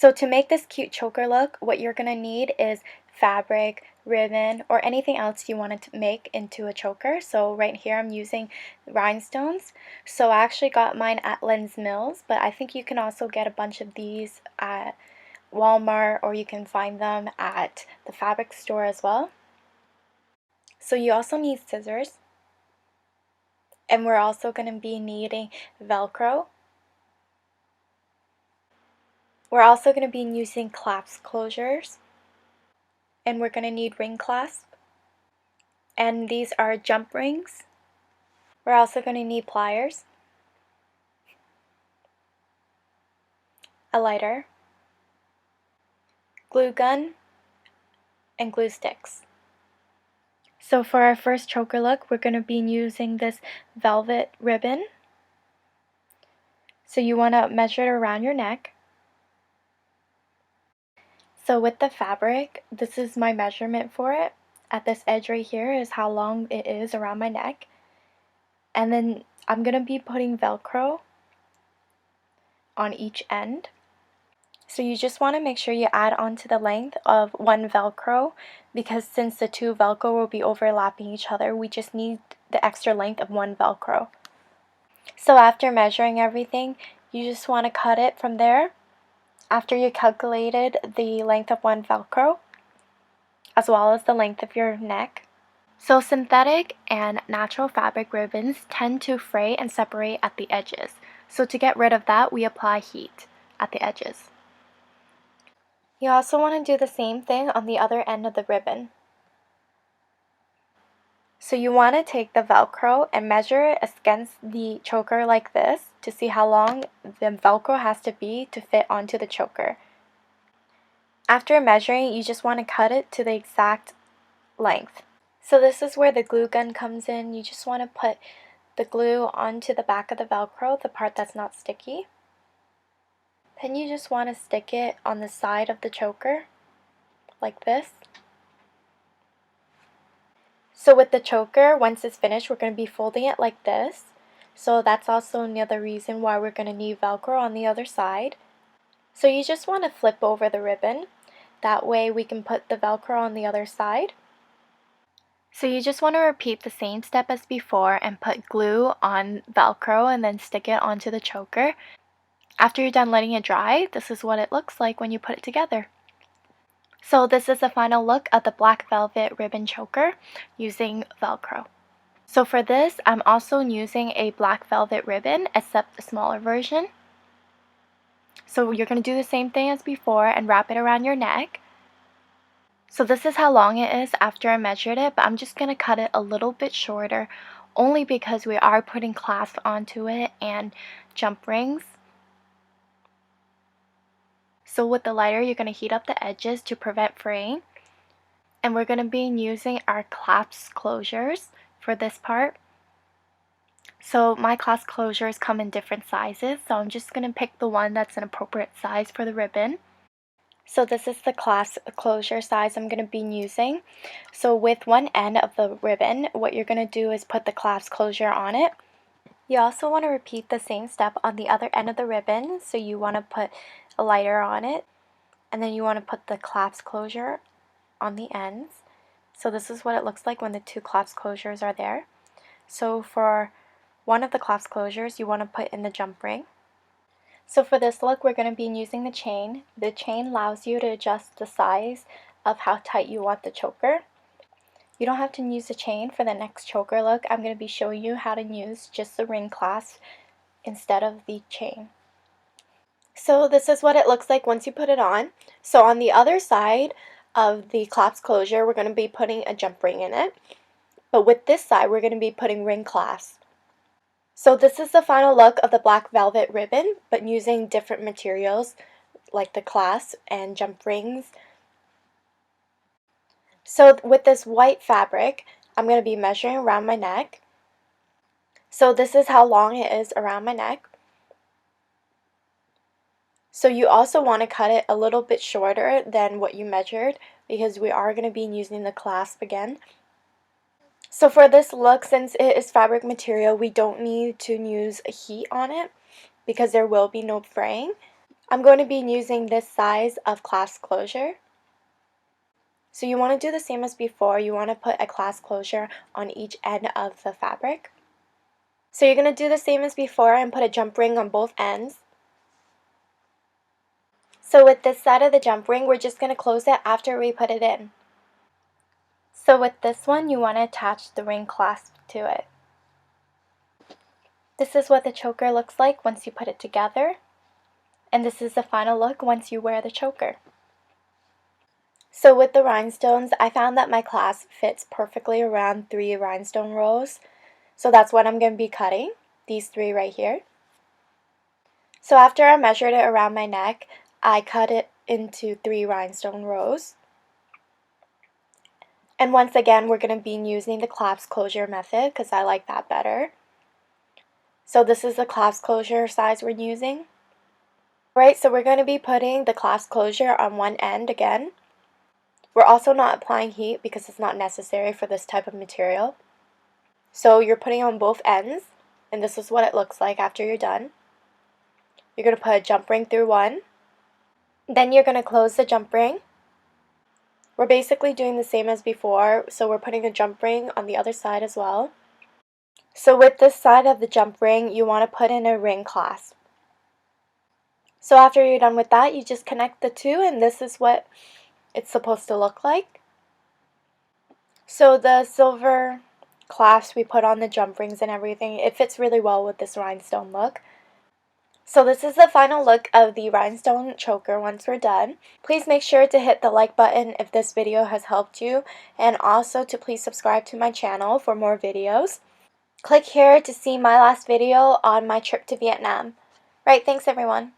So to make this cute choker look, what you're going to need is fabric, ribbon, or anything else you wanted to make into a choker. So right here I'm using rhinestones. So I actually got mine at Lensmills, but I think you can also get a bunch of these at Walmart, or you can find them at the fabric store as well. So you also need scissors, and we're also going to be needing Velcro. We're also going to be using clasp closures, and we're going to need ring clasp, and these are jump rings. We're also going to need pliers, a lighter, glue gun, and glue sticks. So for our first choker look, we're going to be using this velvet ribbon. So you want to measure it around your neck. So with the fabric, this is my measurement for it. At this edge right here is how long it is around my neck. And then I'm going to be putting Velcro on each end. So you just want to make sure you add on to the length of one Velcro, because since the two Velcro will be overlapping each other, we just need the extra length of one Velcro. So after measuring everything, you just want to cut it from there after you calculated the length of one Velcro, as well as the length of your neck. So synthetic and natural fabric ribbons tend to fray and separate at the edges. So to get rid of that, we apply heat at the edges. You also want to do the same thing on the other end of the ribbon. So you want to take the Velcro and measure it against the choker like this to see how long the Velcro has to be to fit onto the choker. After measuring, you just want to cut it to the exact length. So this is where the glue gun comes in. You just want to put the glue onto the back of the Velcro, the part that's not sticky. Then you just want to stick it on the side of the choker, like this. So with the choker, once it's finished, we're going to be folding it like this. So that's also another reason why we're going to need Velcro on the other side. So you just want to flip over the ribbon. That way we can put the Velcro on the other side. So you just want to repeat the same step as before and put glue on Velcro and then stick it onto the choker. After you're done letting it dry, this is what it looks like when you put it together. So this is the final look of the black velvet ribbon choker using Velcro. So for this, I'm also using a black velvet ribbon, except a smaller version. So you're going to do the same thing as before and wrap it around your neck. So this is how long it is after I measured it, but I'm just going to cut it a little bit shorter, only because we are putting clasp onto it and jump rings. So with the lighter, you're going to heat up the edges to prevent fraying. And we're going to be using our clasp closures for this part. So my clasp closures come in different sizes, so I'm just going to pick the one that's an appropriate size for the ribbon. So this is the clasp closure size I'm going to be using. So with one end of the ribbon, what you're going to do is put the clasp closure on it. You also want to repeat the same step on the other end of the ribbon. So you want to put a lighter on it, and then you want to put the clasp closure on the ends. So this is what it looks like when the two clasp closures are there. So for one of the clasp closures, you want to put in the jump ring. So for this look, we're going to be using the chain. The chain allows you to adjust the size of how tight you want the choker. You don't have to use the chain for the next choker look. I'm going to be showing you how to use just the ring clasp instead of the chain. So this is what it looks like once you put it on. So on the other side of the clasp closure, we're going to be putting a jump ring in it. But with this side, we're going to be putting ring clasp. So this is the final look of the black velvet ribbon, but using different materials like the clasp and jump rings. So with this white fabric, I'm going to be measuring around my neck. So this is how long it is around my neck. So you also want to cut it a little bit shorter than what you measured, because we are going to be using the clasp again. So for this look, since it is fabric material, we don't need to use heat on it because there will be no fraying. I'm going to be using this size of clasp closure. So you want to do the same as before. You want to put a clasp closure on each end of the fabric. So you're going to do the same as before and put a jump ring on both ends. So with this side of the jump ring, we're just going to close it after we put it in. So with this one, you want to attach the ring clasp to it. This is what the choker looks like once you put it together. And this is the final look once you wear the choker. So with the rhinestones, I found that my clasp fits perfectly around 3 rhinestone rows. So that's what I'm going to be cutting, these 3 right here. So after I measured it around my neck, I cut it into 3 rhinestone rows. And once again, we're going to be using the clasp closure method because I like that better. So this is the clasp closure size we're using. Right, so we're going to be putting the clasp closure on one end again. We're also not applying heat because it's not necessary for this type of material. So you're putting on both ends, and this is what it looks like after you're done. You're going to put a jump ring through one. Then you're going to close the jump ring. We're basically doing the same as before, so we're putting a jump ring on the other side as well. So with this side of the jump ring, you want to put in a ring clasp. So after you're done with that, you just connect the two, and this is what it's supposed to look like. So the silver clasps we put on the jump rings and everything, it fits really well with this rhinestone look. So this is the final look of the rhinestone choker once we're done. Please make sure to hit the like button if this video has helped you, and also to please subscribe to my channel for more videos. Click here to see my last video on my trip to Vietnam. Right, thanks everyone.